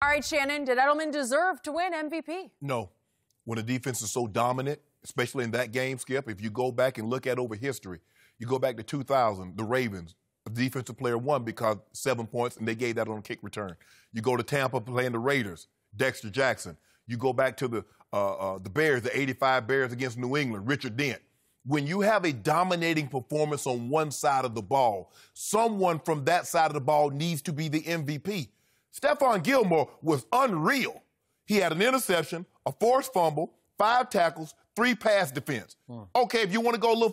All right, Shannon, did Edelman deserve to win MVP? No. When the defense is so dominant, especially in that game, Skip, if you go back and look at over history, you go back to 2000, the Ravens, the defensive player won because 7 points, and they gave that on kick return. You go to Tampa playing the Raiders, Dexter Jackson. You go back to the Bears, the 85 Bears against New England, Richard Dent. When you have a dominating performance on one side of the ball, someone from that side of the ball needs to be the MVP. Stephon Gilmore was unreal. He had an interception, a forced fumble, 5 tackles, 3 pass defense. Okay, if you want to go a little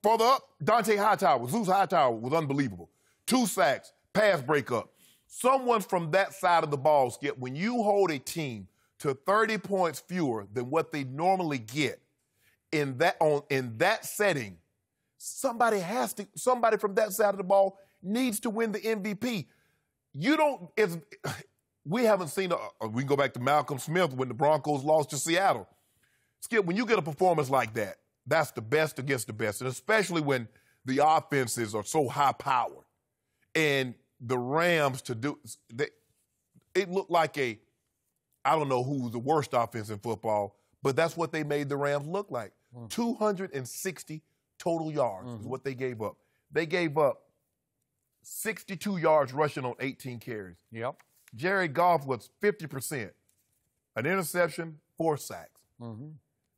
further up, Dante Hightower, Zeus Hightower was unbelievable. 2 sacks, pass breakup. Someone from that side of the ball, Skip, when you hold a team to 30 points fewer than what they normally get in that setting, somebody from that side of the ball needs to win the MVP. We haven't seen we can go back to Malcolm Smith when the Broncos lost to Seattle. Skip, when you get a performance like that, that's the best against the best, and especially when the offenses are so high-powered. And the Rams it looked like I don't know who's the worst offense in football, but that's what they made the Rams look like. 260 total yards is what they gave up. They gave up 62 yards rushing on 18 carries. Yep. Jared Goff was 50%. An interception, 4 sacks.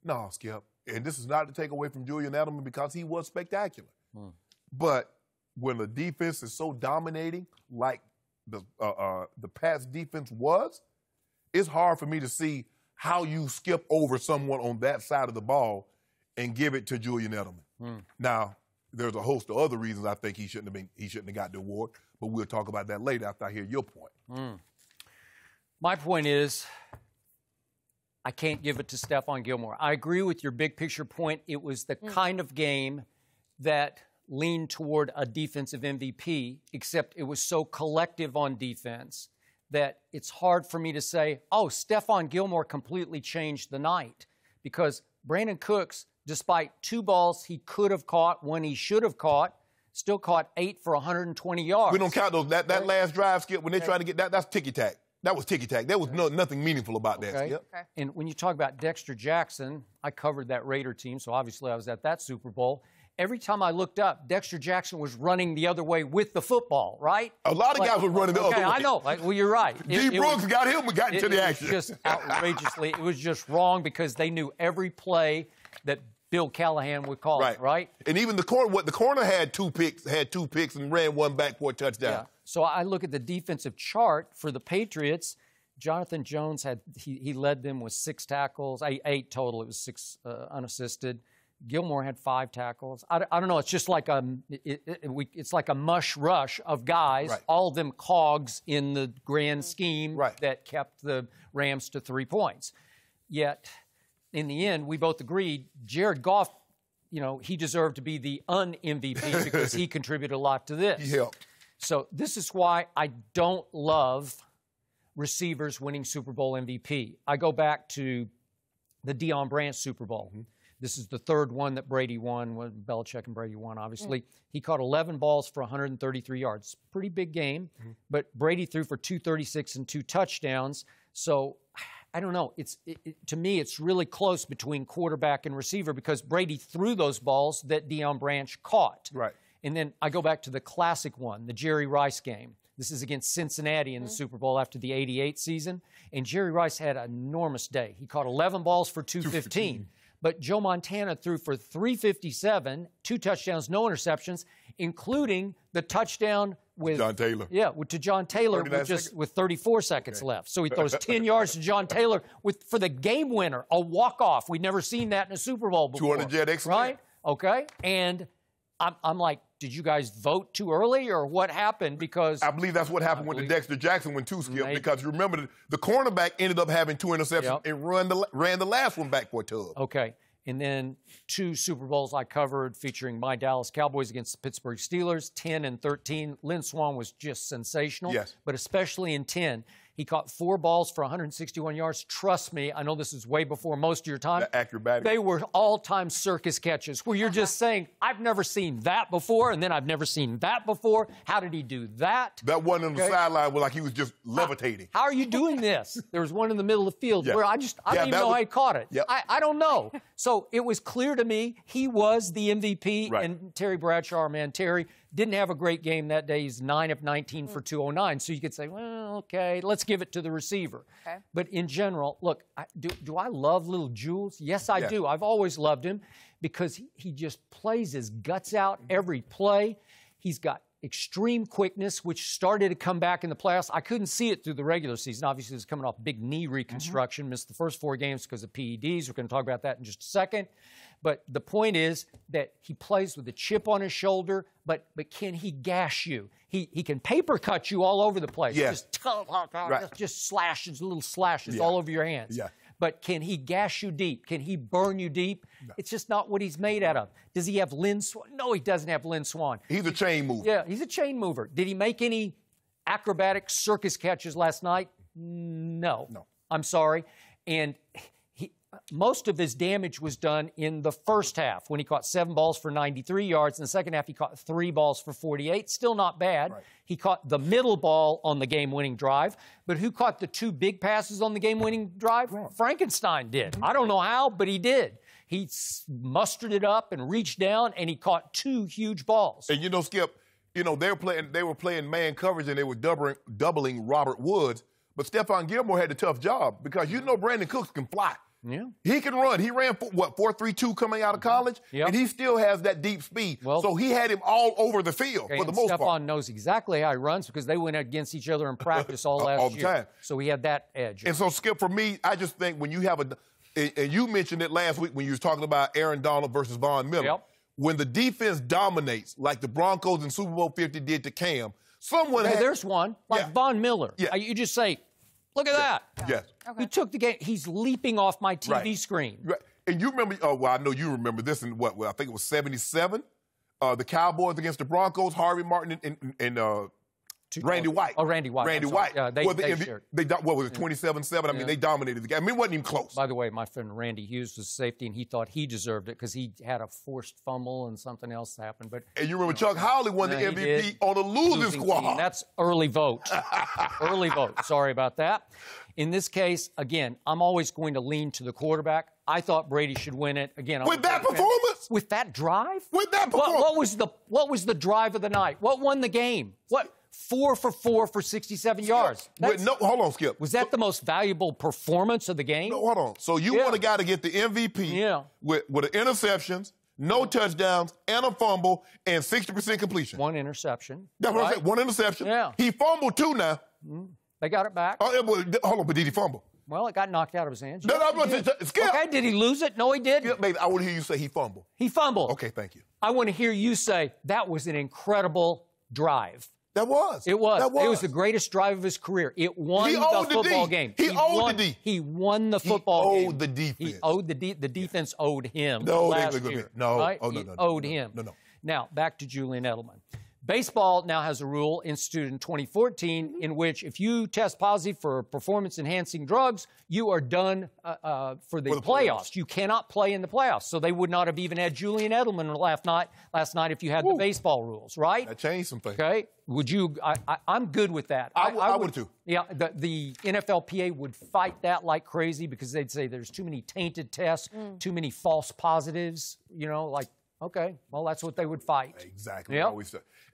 No, Skip. And this is not to take away from Julian Edelman because he was spectacular. But when the defense is so dominating like the Pats defense was, it's hard for me to see how you skip over someone on that side of the ball and give it to Julian Edelman. Now, there's a host of other reasons I think he shouldn't have got the award, but we'll talk about that later after I hear your point. My point is, I can't give it to Stephon Gilmore. I agree with your big picture point. It was the kind of game that leaned toward a defensive MVP, except it was so collective on defense that it's hard for me to say, oh, Stephon Gilmore completely changed the night, because Brandon Cooks, despite 2 balls he could have caught, 1 he should have caught, still caught 8 for 120 yards. We don't count those. That last drive, Skip, when they're trying to get that's ticky-tack. That was ticky-tack. There was nothing meaningful about that, Skip. And when you talk about Dexter Jackson, I covered that Raider team, so obviously I was at that Super Bowl. Every time I looked up, Dexter Jackson was running the other way with the football, right? A lot of guys were running the other way. I know. Well, you're right. D. Brooks got into the action. It was just outrageously. It was just wrong because they knew every play that Bill Callahan would call it, right? And even the corner had 2 picks and ran 1 back for a touchdown. Yeah. So I look at the defensive chart for the Patriots. Jonathan Jones he led them with 6 tackles, 8 total. It was 6 unassisted. Gilmore had 5 tackles. I don't know. It's just like it's like a mush rush of guys, all of them cogs in the grand scheme that kept the Rams to 3 points. Yet, in the end, we both agreed Jared Goff, he deserved to be the un-MVP because he contributed a lot to this. He helped. So this is why I don't love receivers winning Super Bowl MVP. I go back to the Deion Branch Super Bowl. This is the 3rd one that Brady won, when Belichick and Brady won, obviously. He caught 11 balls for 133 yards. Pretty big game, but Brady threw for 236 and 2 touchdowns. So I don't know. To me, it's really close between quarterback and receiver because Brady threw those balls that Deion Branch caught. And then I go back to the classic one, the Jerry Rice game. This is against Cincinnati in the Super Bowl after the '88 season. And Jerry Rice had an enormous day. He caught 11 balls for 215. But Joe Montana threw for 357, 2 touchdowns, no interceptions, including the touchdown with John Taylor. Yeah, to John Taylor with 34 seconds left. So he throws 10 yards to John Taylor for the game winner, a walk-off. We'd never seen that in a Super Bowl before. 200 jet X. Right? Okay. And I'm like, did you guys vote too early or what happened? Because I believe that's what happened with the Dexter Jackson one too, Skip, because you remember the cornerback ended up having 2 interceptions and ran the last one back for a tub. Okay. And then 2 Super Bowls I covered featuring my Dallas Cowboys against the Pittsburgh Steelers, 10 and 13. Lynn Swann was just sensational, but especially in 10. He caught 4 balls for 161 yards. Trust me, I know this is way before most of your time. The acrobatic. They were all-time circus catches where you're just saying, I've never seen that before, and then I've never seen that before. How did he do that? That one on the sideline was like he was just levitating. How are you doing this? There was one in the middle of the field where I didn't even know how he caught it. Yep. I don't know. So it was clear to me he was the MVP, and Terry Bradshaw, our man Terry, didn't have a great game that day. He's 9 of 19 for 209. So you could say, well, okay, let's give it to the receiver. Okay. But in general, look, do I love little Jules? Yes, I do. I've always loved him because he just plays his guts out every play. He's got extreme quickness, which started to come back in the playoffs. I couldn't see it through the regular season. Obviously, he's coming off big knee reconstruction, missed the first 4 games because of PEDs. We're going to talk about that in just a second. But the point is that he plays with a chip on his shoulder, but can he gash you? He can paper cut you all over the place. Yes. Just slashes, little slashes all over your hands. Yeah. But can he gash you deep? Can he burn you deep? No. It's just not what he's made out of. Does he have Lynn Swann? No, he doesn't have Lynn Swann. He's a chain mover. Yeah, he's a chain mover. Did he make any acrobatic circus catches last night? No. I'm sorry. And most of his damage was done in the first half when he caught 7 balls for 93 yards. In the second half, he caught 3 balls for 48. Still not bad. Right. He caught the middle ball on the game-winning drive. But who caught the 2 big passes on the game-winning drive? Right. Frankenstein did. I don't know how, but he did. He mustered it up and reached down, and he caught 2 huge balls. And, Skip, they were playing man coverage, and they were doubling Robert Woods. But Stephon Gilmore had a tough job because Brandon Cooks can fly. Yeah. He can run. He ran, 4.32 coming out of college, and he still has that deep speed. Well, so he had him all over the field for the most part. Stephon knows exactly how he runs because they went against each other in practice all last year. Time. So he had that edge. And so, Skip, for me, I just think when you have and you mentioned it last week when you were talking about Aaron Donald versus Von Miller. When the defense dominates, like the Broncos in Super Bowl 50 did to Cam, there's one, like Von Miller. You just say, look at that. Yes. Okay. He took the game. He's leaping off my TV screen. Right. And you remember, I know you remember this in I think it was 77. The Cowboys against the Broncos, Harvey Martin and Randy White. Oh, Randy White. Randy White. Yeah, what was it, 27-7? I mean, they dominated the game. I mean, it wasn't even close. By the way, my friend Randy Hughes was safety, and he thought he deserved it because he had a forced fumble and something else happened. And you remember Chuck Howley won the MVP on a losing squad. Team. That's early vote. Early vote. Sorry about that. In this case, again, I'm always going to lean to the quarterback. I thought Brady should win it. Again, with that performance? With that drive? With that performance? What was the drive of the night? What won the game? What? 4 for 4 for 67 yards. Hold on, Skip. Was that the most valuable performance of the game? No, hold on. So you want a guy to get the MVP with the interceptions, no touchdowns, and a fumble, and 60% completion. 1 interception. That's what I said. 1 interception. Yeah. He fumbled 2 now. They got it back. Hold on, but did he fumble? Well, it got knocked out of his hands. Skip. Okay, did he lose it? No, he didn't. Skip, baby, I want to hear you say he fumbled. He fumbled. Okay, thank you. I want to hear you say that was an incredible drive. That was. It was. It was the greatest drive of his career. It won the football game. He owed the D. He won the football game. He owed the defense. He owed the defense owed him last year. No. Right? Oh, no, he owed him. No. Now, back to Julian Edelman. Baseball now has a rule instituted in 2014 in which if you test positive for performance-enhancing drugs, you are done for the playoffs. You cannot play in the playoffs. So they would not have even had Julian Edelman last night if you had the baseball rules, right? That changed some things. Okay. Would you? I'm good with that. I would too. Yeah. The NFLPA would fight that like crazy because they'd say there's too many tainted tests, too many false positives. Okay, well, that's what they would fight. Exactly. Yep.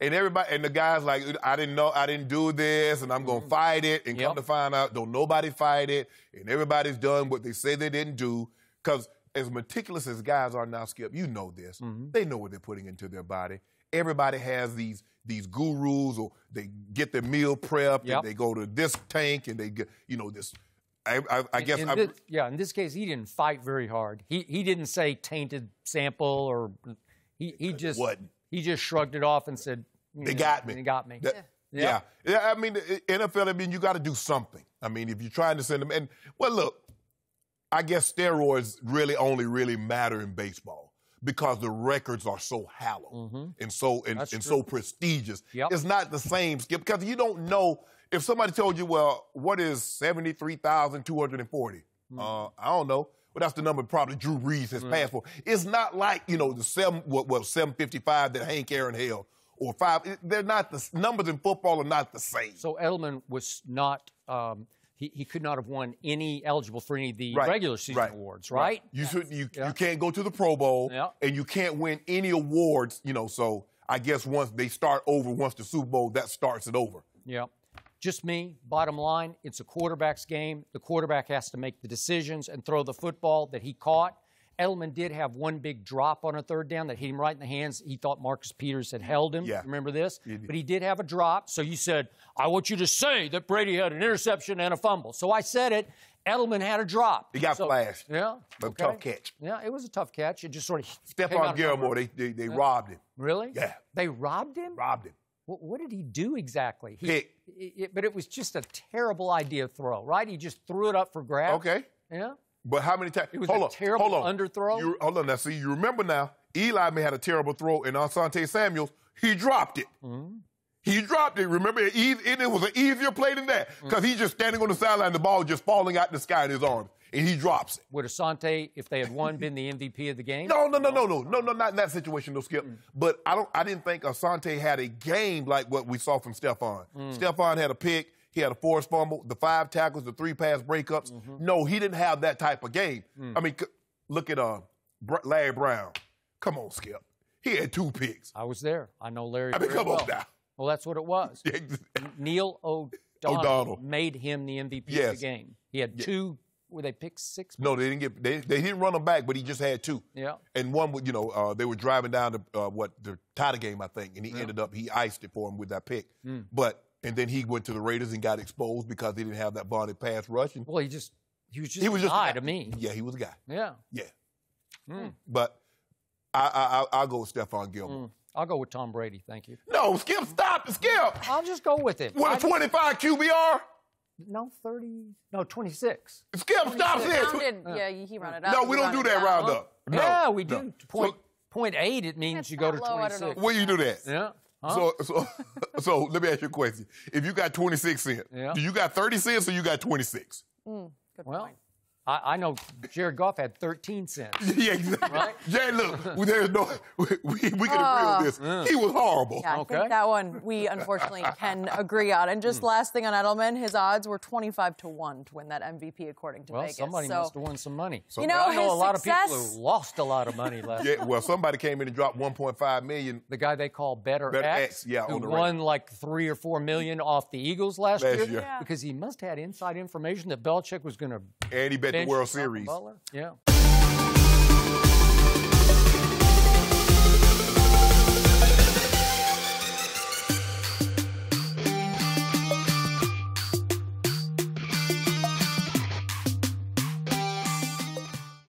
And everybody, and the guys like, I didn't do this, and I'm going to fight it, and come to find out, don't nobody fight it, and everybody's done what they say they didn't do. Because as meticulous as guys are now, Skip, you know this. They know what they're putting into their body. Everybody has these gurus, or they get their meal prep, and they go to this tank, and they get, this. I guess. In this case, he didn't fight very hard. He didn't say tainted sample or he just shrugged it off and said, They got me. They got me. Yeah. I mean, the NFL, you got to do something. I mean, if you're trying to send them, and look, I guess steroids really matter in baseball because the records are so hallowed and so prestigious. It's not the same, Skip, because you don't know. if somebody told you, well, what is 73,240? I don't know. Well, that's the number probably Drew Brees has passed for. It's not like, you know, the 755 that Hank Aaron held or 5. They're not the numbers in football are not the same. So Edelman was not. He could not have won eligible for any of the regular season awards, right? You can't go to the Pro Bowl, and you can't win any awards, you know. So I guess once they start over, once the Super Bowl, that starts it over. Yeah. Just me, bottom line, it's a quarterback's game. The quarterback has to make the decisions and throw the football that he caught. Edelman did have one big drop on a third down that hit him right in the hands. He thought Marcus Peters had held him. Yeah. Remember this? But he did have a drop. So you said, I want you to say that Brady had an interception and a fumble. So I said it. Edelman had a drop. He got flashed. Yeah. A tough catch. Yeah, it was a tough catch. It just sort of Stephon Gilmore, they robbed him. Really? Yeah. They robbed him? Robbed him. What did he do exactly? Pick. But it was just a terrible idea throw, right? He just threw it up for grabs. Okay. Yeah. But how many times? It was a terrible underthrow. Hold on. Now, see, you remember now, Eli may had a terrible throw, and Asante Samuels, he dropped it. He dropped it. Remember, it was an easier play than that because he's just standing on the sideline, the ball just falling out in the sky in his arms, and he drops it. Would Asante, if they had won, been the MVP of the game? No, not in that situation, no, Skip. But I didn't think Asante had a game like what we saw from Stephon. Stephon had a pick. He had a forced fumble, the 5 tackles, the 3 pass breakups. No, he didn't have that type of game. I mean, look at Larry Brown. Come on, Skip. He had 2 picks. I was there. I know Larry. I mean, come on now. Well, that's what it was. Neil O'Donnell made him the MVP of the game. He had 2. Were they picked 6? No, they didn't get. They didn't run them back, but he just had 2. Yeah. And one, you know, they were driving down to the Tiger game, I think, and he ended up he iced it for him with that pick. And then he went to the Raiders and got exposed because he didn't have that vaunted pass rush. Well, he was just a guy to me. Yeah, he was a guy. Yeah. Yeah. But I'll go with Stephon Gilmore. I'll go with Tom Brady. Thank you. No, Skip, stop, Skip. I'll just go with it. What, a 25 QBR? No, 30. No, 26. Skip, stop it. Yeah, he rounded up. No, we don't do that round up. No, yeah, we do. Point 8, it means you go to 26. Where you do that? Yeah. Huh? So let me ask you a question. If you got 26 cents, do you got 30 cents or you got 26? Good point. I know Jared Goff had 13 cents. Yeah, exactly. Right? Jared, look, there's no, we can agree on this. He was horrible. Yeah, I think that one we unfortunately can agree on. And just last thing on Edelman, his odds were 25-1 to win that MVP according to Vegas. Somebody must have won some money. You know, I know a lot of people who lost a lot of money last year. Yeah, well, somebody came in and dropped $1.5 million. The guy they call Better X, who won like $3 or $4 million off the Eagles last year. Yeah. Because he must have had inside information that Belichick was going to. And he bet the World Series. Yeah.